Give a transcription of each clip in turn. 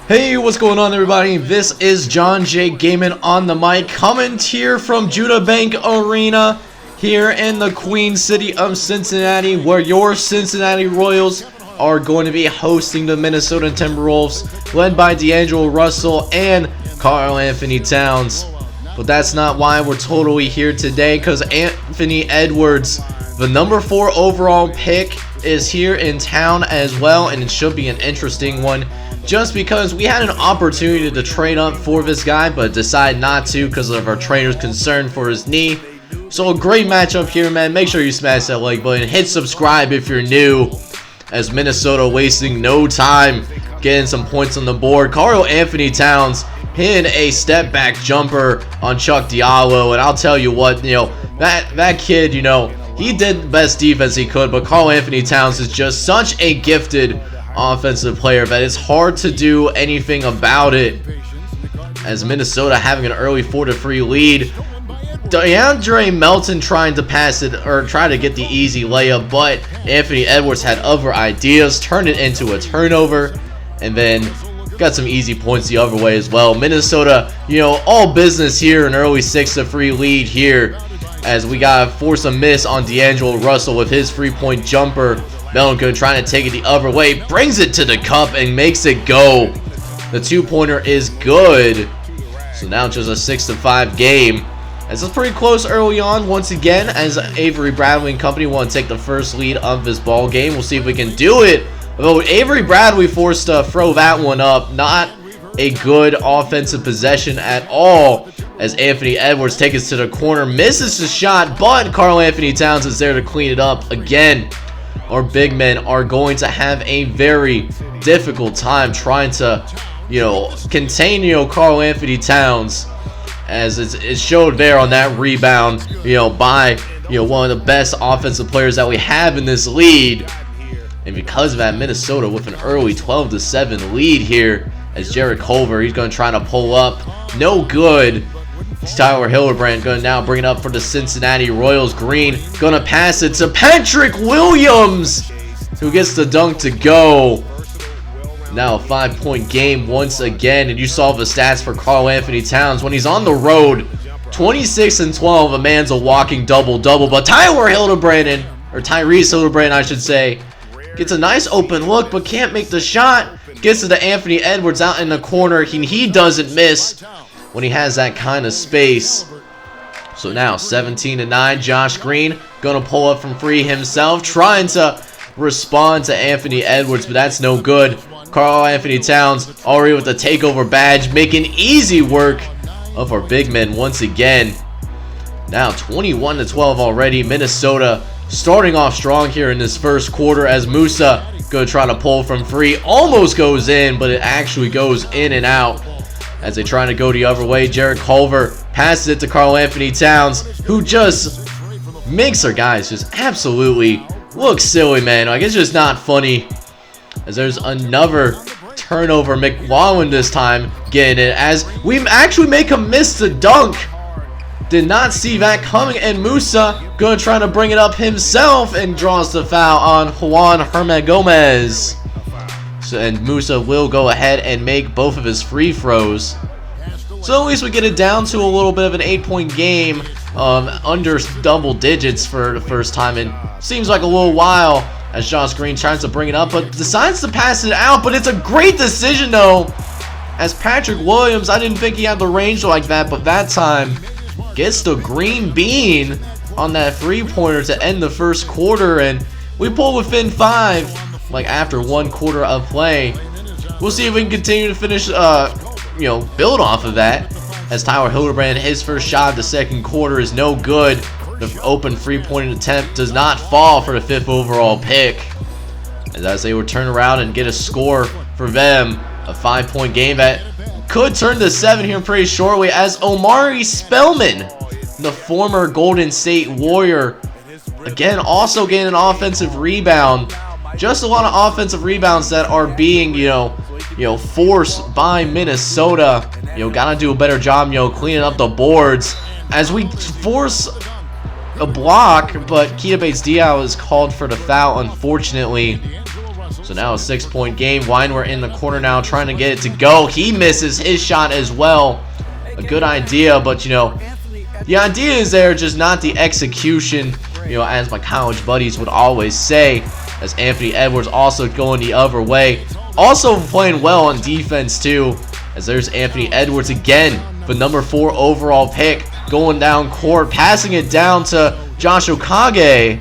Hey, what's going on, everybody? This is John J. Gaming on the mic, coming here from Judah Bank Arena here in the Queen City of Cincinnati, where your Cincinnati Royals are going to be hosting the Minnesota Timberwolves, led by D'Angelo Russell and Karl Anthony Towns. But that's not why we're totally here today, because Anthony Edwards, the number 4 overall pick, is here in town as well, and it should be an interesting one. Just because we had an opportunity to trade up for this guy, but decided not to because of our trainer's concern for his knee. So a great matchup here, man. Make sure you smash that like button. Hit subscribe if you're new, as Minnesota wasting no time getting some points on the board. Karl Anthony Towns hitting a step back jumper on Chuck Diallo, and I'll tell you what, that kid, he did the best defense he could, but Karl Anthony Towns is just such a gifted offensive player that it's hard to do anything about it, as Minnesota having an early 4-3 lead. DeAndre Melton trying to pass it, or try to get the easy layup, but Anthony Edwards had other ideas, turned it into a turnover, and then got some easy points the other way as well. Minnesota, all business here, an early 6-3 lead here, as we gotta force a miss on D'Angelo Russell with his 3-point jumper. Melton trying to take it the other way, brings it to the cup and makes it go. The 2-pointer is good. So now just a 6-5 game. This is pretty close early on once again, as Avery Bradley and company want to take the first lead of this ball game. We'll see if we can do it. Although Avery Bradley forced to throw that one up. Not a good offensive possession at all, as Anthony Edwards takes it to the corner, misses the shot, but Karl Anthony Towns is there to clean it up again. Our big men are going to have a very difficult time trying to, contain, Karl Anthony Towns, as it showed there on that rebound, by, one of the best offensive players that we have in this league. And because of that, Minnesota with an early 12-7 lead here, as Jarrett Culver, he's going to try to pull up. No good. Tyler Hildebrand going to now bring it up for the Cincinnati Royals. Green going to pass it to Patrick Williams, who gets the dunk to go. Now a 5-point game once again, and you saw the stats for Karl Anthony Towns when he's on the road. 26-12, a man's a walking double-double, but Tyrese Hildebrand, I should say, gets a nice open look, but can't make the shot. Gets it to Anthony Edwards out in the corner. He doesn't miss when he has that kind of space. So now 17-9, Josh Green gonna pull up from free himself, trying to respond to Anthony Edwards, but that's no good. Karl Anthony Towns already with the takeover badge, making easy work of our big men once again. Now 21-12 already. Minnesota starting off strong here in this first quarter, as Musa gonna try to pull from free, almost goes in, but it actually goes in and out. As they try to go the other way, Jarrett Culver passes it to Karl Anthony Towns, who just makes our guys just absolutely look silly, man. Like, it's just not funny. As there's another turnover, McLaughlin this time getting it, as we actually make him miss the dunk. Did not see that coming, and Musa gonna try to bring it up himself and draws the foul on Juan Hermagomez. And Musa will go ahead and make both of his free throws. So at least we get it down to a little bit of an 8-point game, under double digits for the first time in seems like a little while, as Josh Green tries to bring it up but decides to pass it out. But it's a great decision though, as Patrick Williams, I didn't think he had the range like that, but that time gets the green bean on that 3-pointer to end the first quarter, and we pull within 5. Like after 1 quarter of play. We'll see if we can continue to finish, build off of that, as Tyler Hildebrand, his first shot of the second quarter is no good. The open 3-point attempt does not fall for the 5th overall pick, as they would turn around and get a score for them. A 5-point game that could turn to 7 here pretty shortly, as Omari Spellman, the former Golden State Warrior, again also getting an offensive rebound. Just a lot of offensive rebounds that are being, forced by Minnesota. Gotta do a better job, cleaning up the boards, as we force a block, but Keita Bates-Diop is called for the foul, unfortunately. So now a 6-point game. Weiner in the corner now trying to get it to go. He misses his shot as well. A good idea, but you know, the idea is there, just not the execution, you know, as my college buddies would always say. As Anthony Edwards also going the other way. Also playing well on defense too. As there's Anthony Edwards again, the number 4 overall pick, going down court, passing it down to Josh Okage,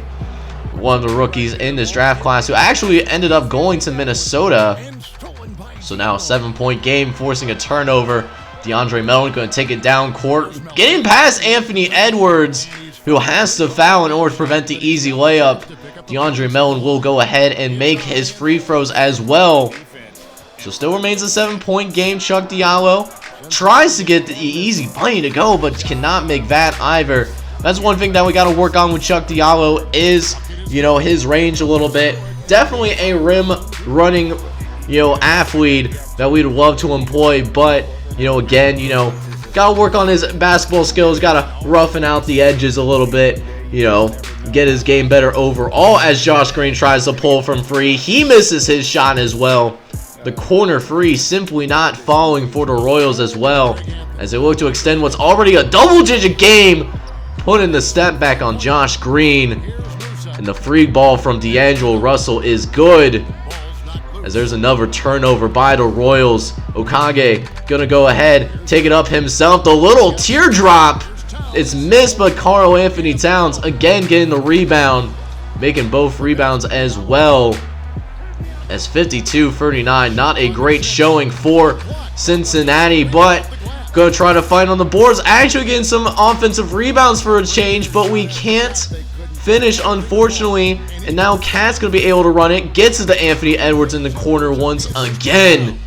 one of the rookies in this draft class, who actually ended up going to Minnesota. So now a 7-point game, forcing a turnover. DeAndre Melton going to take it down court, getting past Anthony Edwards, who has to foul in order to prevent the easy layup. DeAndre Melton will go ahead and make his free throws as well. So still remains a 7-point game. Chuck Diallo tries to get the easy money to go, but cannot make that either. That's one thing that we got to work on with Chuck Diallo is, you know, his range a little bit. Definitely a rim running, you know, athlete that we'd love to employ, but, you know, again, you know, got to work on his basketball skills, got to roughen out the edges a little bit, you know, get his game better overall. As Josh Green tries to pull from free, he misses his shot as well. The corner three simply not falling for the Royals as well, as they look to extend what's already a double-digit game, putting the step back on Josh Green. And the free ball from D'Angelo Russell is good, as there's another turnover by the Royals. Okage gonna go ahead, take it up himself. The little teardrop, it's missed, but Karl Anthony Towns again getting the rebound, making both rebounds as well. As 52-39, not a great showing for Cincinnati, but gonna try to fight on the boards. Actually getting some offensive rebounds for a change, but we can't finish, unfortunately. And now Cat's gonna be able to run it. Gets it to Anthony Edwards in the corner once again.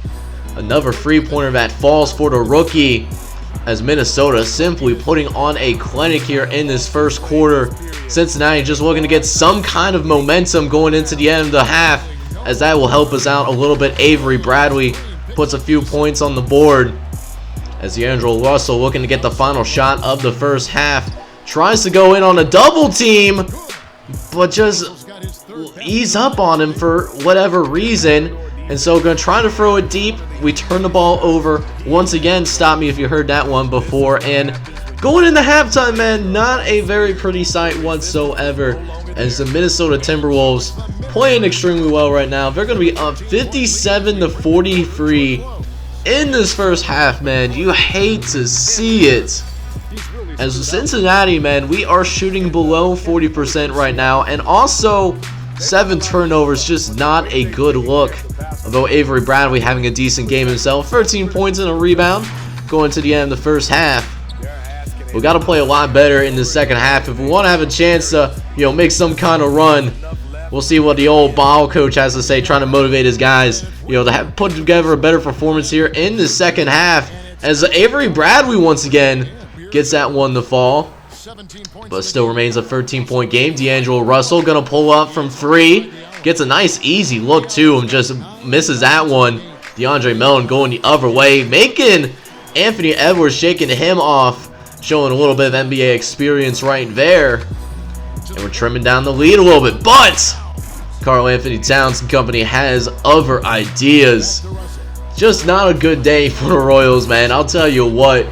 Another three-pointer that falls for the rookie, as Minnesota simply putting on a clinic here in this first quarter. Cincinnati just looking to get some kind of momentum going into the end of the half, as that will help us out a little bit. Avery Bradley puts a few points on the board, as D'Angelo Russell looking to get the final shot of the first half. Tries to go in on a double team, but just ease up on him for whatever reason. And so going to try to throw it deep. We turn the ball over. Once again, stop me if you heard that one before. And going into halftime, man, not a very pretty sight whatsoever, as the Minnesota Timberwolves playing extremely well right now. They're going to be up 57-43 in this first half, man. You hate to see it. As Cincinnati, man, we are shooting below 40% right now, and also 7 turnovers, just not a good look. Although Avery Bradley having a decent game himself, 13 points and a rebound going to the end of the first half. We got to play a lot better in the second half if we want to have a chance to, you know, make some kind of run. We'll see what the old ball coach has to say, trying to motivate his guys, you know, to put together a better performance here in the second half. As Avery Bradley once again gets that one to fall, but still remains a 13-point game. D'Angelo Russell gonna pull up from 3, gets a nice easy look too, and just misses that one. DeAndre Melton going the other way, making Anthony Edwards shaking him off, showing a little bit of NBA experience right there. And we're trimming down the lead a little bit, but Karl Anthony Towns and company has other ideas. Just not a good day for the Royals, man, I'll tell you what.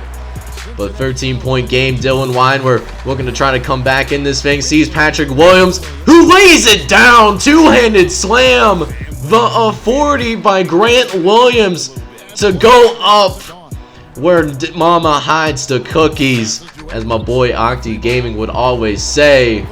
But 13-point game, Dylan Weiner looking to try to come back in this thing. Sees Patrick Williams, who lays it down. Two-handed slam. The 40 by Grant Williams to go up where Mama hides the cookies, as my boy Octi Gaming would always say.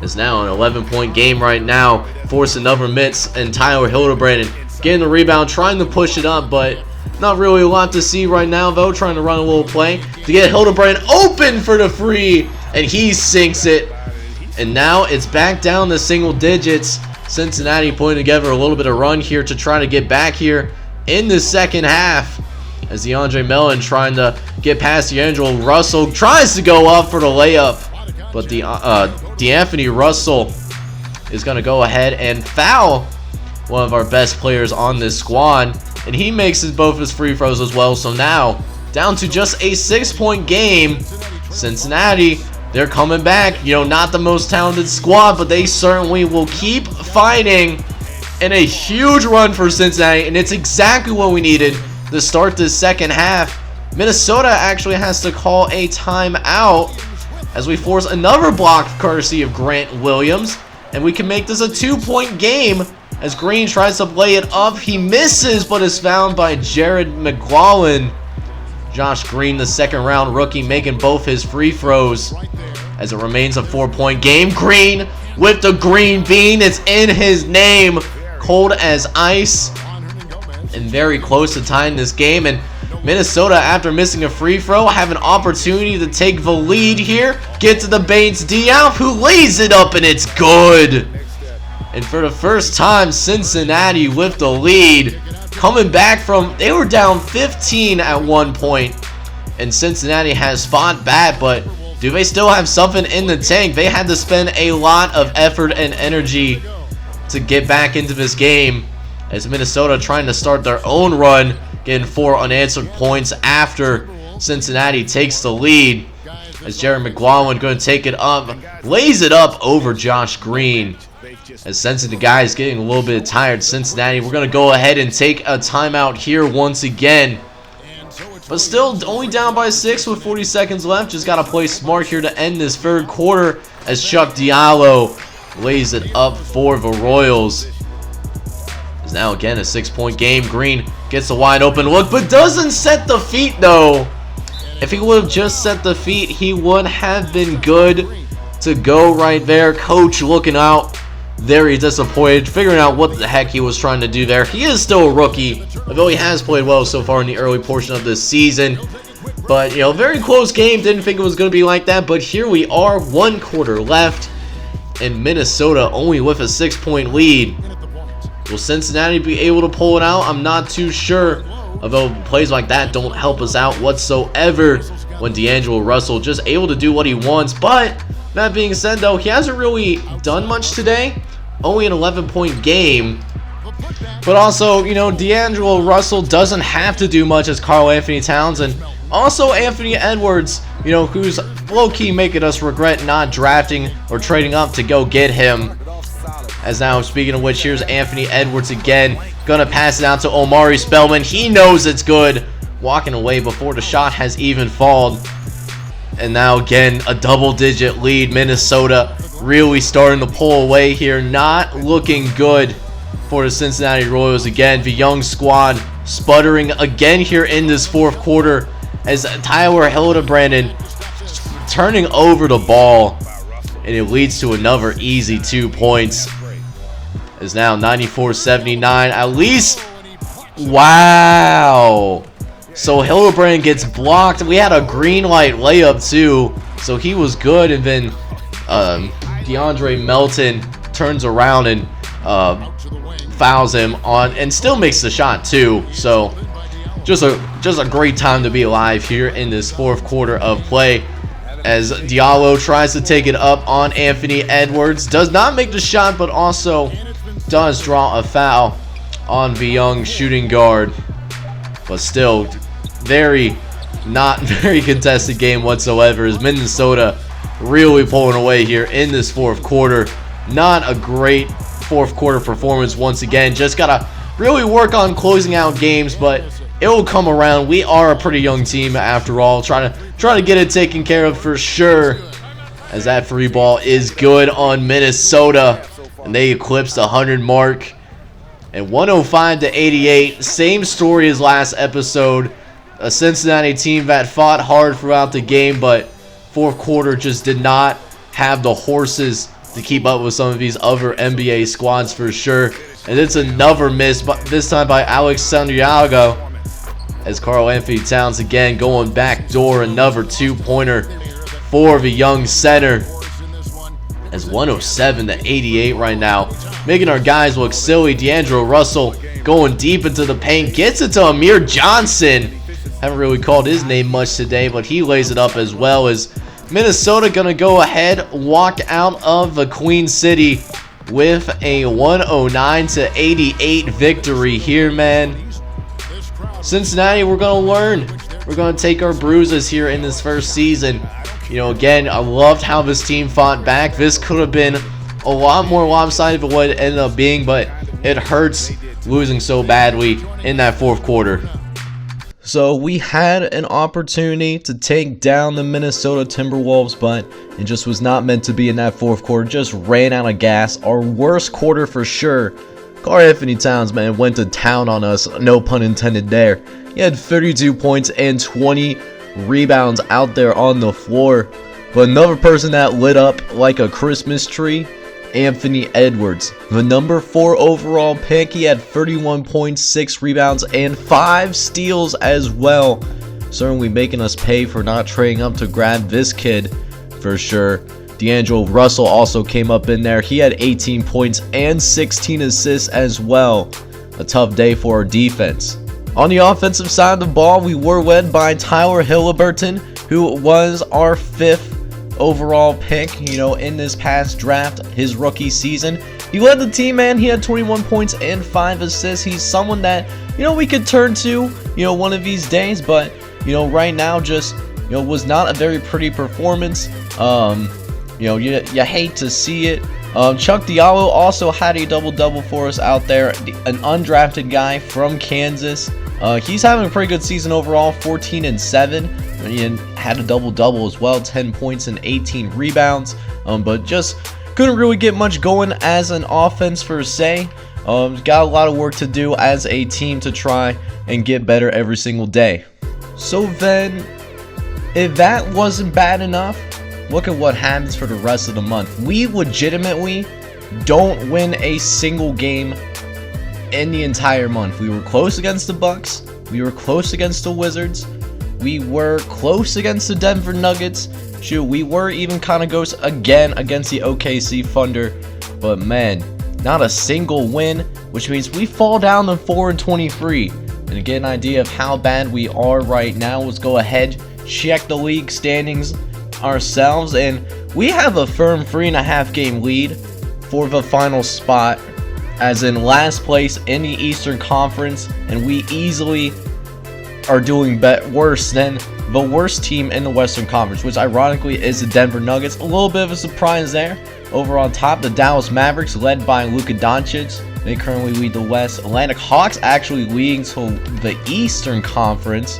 It's now an 11-point game right now. Force another miss, and Tyler Hildebrand getting the rebound, trying to push it up, but not really a lot to see right now, though. Trying to run a little play to get Hildebrand open for the free, and he sinks it. And now it's back down to single digits. Cincinnati putting together a little bit of run here to try to get back here in the second half, as DeAndre Melton trying to get past D'Angelo Russell, tries to go up for the layup, but D'Anthony Russell is going to go ahead and foul one of our best players on this squad, and he makes both his free throws as well. So now down to just a 6-point game. Cincinnati, they're coming back. You know, not the most talented squad, but they certainly will keep fighting. and a huge run for Cincinnati, and it's exactly what we needed to start this second half. Minnesota actually has to call a timeout as we force another block courtesy of Grant Williams, and we can make this a 2-point game as Green tries to lay it up. He misses, but is found by Jared McLaughlin. Josh Green, the second-round rookie, making both his free throws as it remains a 4-point game. Green with the green bean. It's in his name. Cold as ice and very close to tying this game. And Minnesota, after missing a free throw, have an opportunity to take the lead here. Get to the Bates Diop, who lays it up, and it's good. And for the first time, Cincinnati with the lead. Coming back from, they were down 15 at one point, and Cincinnati has fought back, but do they still have something in the tank? They had to spend a lot of effort and energy to get back into this game, as Minnesota trying to start their own run, getting 4 unanswered points after Cincinnati takes the lead, as Jared McLaughlin going to take it up, lays it up over Josh Green. As Cincinnati guys getting a little bit tired, Cincinnati, we're going to go ahead and take a timeout here once again. But still only down by 6 with 40 seconds left. Just got to play smart here to end this third quarter as Chuck Diallo lays it up for the Royals. It's now again a 6-point game. Green gets a wide open look, but doesn't set the feet though. If he would have just set the feet, he would have been good to go right there. Coach looking out, very disappointed, figuring out what the heck he was trying to do there. He is still a rookie, although he has played well so far in the early portion of this season. But, you know, very close game. Didn't think it was going to be like that. But here we are, 1 quarter left, and Minnesota only with a 6-point lead. Will Cincinnati be able to pull it out? I'm not too sure. Although plays like that don't help us out whatsoever when D'Angelo Russell just able to do what he wants. But that being said, though, he hasn't really done much today. Only an 11-point game. But also, you know, D'Angelo Russell doesn't have to do much as Karl-Anthony Towns. And also Anthony Edwards, you know, who's low-key making us regret not drafting or trading up to go get him. As now, speaking of which, here's Anthony Edwards again. Gonna pass it out to Omari Spellman. He knows it's good. Walking away before the shot has even fallen. And now again, a double-digit lead. Minnesota really starting to pull away here. Not looking good for the Cincinnati Royals again. The young squad sputtering again here in this fourth quarter as Tyler Hildebrand turning over the ball. And it leads to another easy 2 points. Is now 94-79. At least, wow. So Hildebrand gets blocked. We had a green light layup too, so he was good. And then DeAndre Melton turns around and fouls him on, and still makes the shot too. So just a great time to be alive here in this fourth quarter of play. As Diallo tries to take it up on Anthony Edwards, does not make the shot, but also does draw a foul on the young shooting guard. But still, not very contested game whatsoever, as Minnesota really pulling away here in this fourth quarter. Not a great fourth quarter performance once again. Just gotta really work on closing out games, but it will come around. We are a pretty young team after all. Trying to get it taken care of for sure. As that free ball is good on Minnesota, and they eclipsed the 100 mark. And 105-88, same story as last episode. A Cincinnati team that fought hard throughout the game, but fourth quarter just did not have the horses to keep up with some of these other NBA squads for sure. And it's another miss, but this time by Alex Santiago, as Karl-Anthony Towns again going back door, another 2-pointer for the young center. As 107-88 right now, making our guys look silly. D'Angelo Russell going deep into the paint, gets it to Amir Johnson. Haven't really called his name much today, but he lays it up as well. As Minnesota gonna go ahead, walk out of the Queen City with a 109-88 victory here, man. Cincinnati, we're gonna learn. We're gonna take our bruises here in this first season. You know, again, I loved how this team fought back. This could have been a lot more lopsided than what it ended up being, but it hurts losing so badly in that fourth quarter. So we had an opportunity to take down the Minnesota Timberwolves, but it just was not meant to be in that fourth quarter. Just ran out of gas. Our worst quarter for sure. Karl-Anthony Towns, man, went to town on us. No pun intended there. He had 32 points and 20 rebounds out there on the floor. But another person that lit up like a Christmas tree, Anthony Edwards, the number 4 overall pick. He had 31 points, 6 rebounds, and 5 steals as well. Certainly making us pay for not trading up to grab this kid for sure. D'Angelo Russell also came up in there. He had 18 points and 16 assists as well. A tough day for our defense. On the offensive side of the ball, we were led by Tyler Haliburton, who was our 5th overall pick, in this past draft, his rookie season. He led the team, man. He had 21 points and 5 assists. He's someone that, we could turn to, one of these days, but, right now just, was not a very pretty performance. You hate to see it. Chuck Diallo also had a double-double for us out there, an undrafted guy from Kansas. He's having a pretty good season overall, 14 and 7. And had a double-double as well, 10 points and 18 rebounds. But just couldn't really get much going as an offense per se. Got a lot of work to do as a team to try and get better every single day. So then, if that wasn't bad enough, look at what happens for the rest of the month. We legitimately don't win a single game in the entire month. We were close against the Bucks. We were close against the Wizards. We were close against the Denver Nuggets. Shoot, we were even kind of close again against the OKC Thunder. But man, not a single win, which means we fall down to 4-23. And to get an idea of how bad we are right now, let's go ahead, check the league standings ourselves, and we have a firm 3.5 game lead for the final spot, as in last place in the Eastern Conference, and we easily are doing worse than the worst team in the Western Conference, which ironically is the Denver Nuggets. A little bit of a surprise there. Over on top, the Dallas Mavericks, led by Luka Doncic. They currently lead the West. Atlantic Hawks actually leading to the Eastern Conference.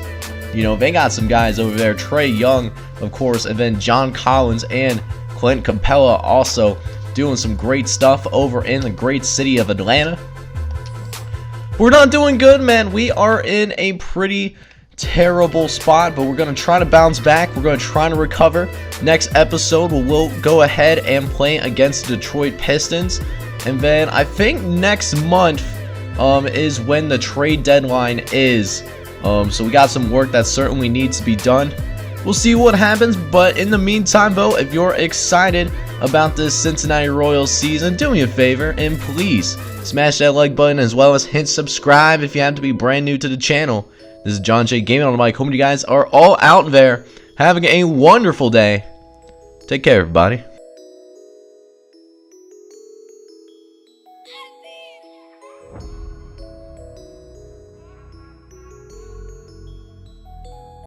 They got some guys over there. Trae Young, of course, and then John Collins and Clint Capella also doing some great stuff over in the great city of Atlanta. We're not doing good, man. We are in a pretty terrible spot, but we're going to try to bounce back. We're going to try to recover. Next episode, we'll go ahead and play against the Detroit Pistons. And then I think next month is when the trade deadline is. So we got some work that certainly needs to be done. We'll see what happens, but in the meantime, though, if you're excited about this Cincinnati Royals season, do me a favor and please smash that like button as well as hit subscribe if you happen to be brand new to the channel. This is John J Gaming on the mic. Hope you guys are all out there having a wonderful day. Take care, everybody.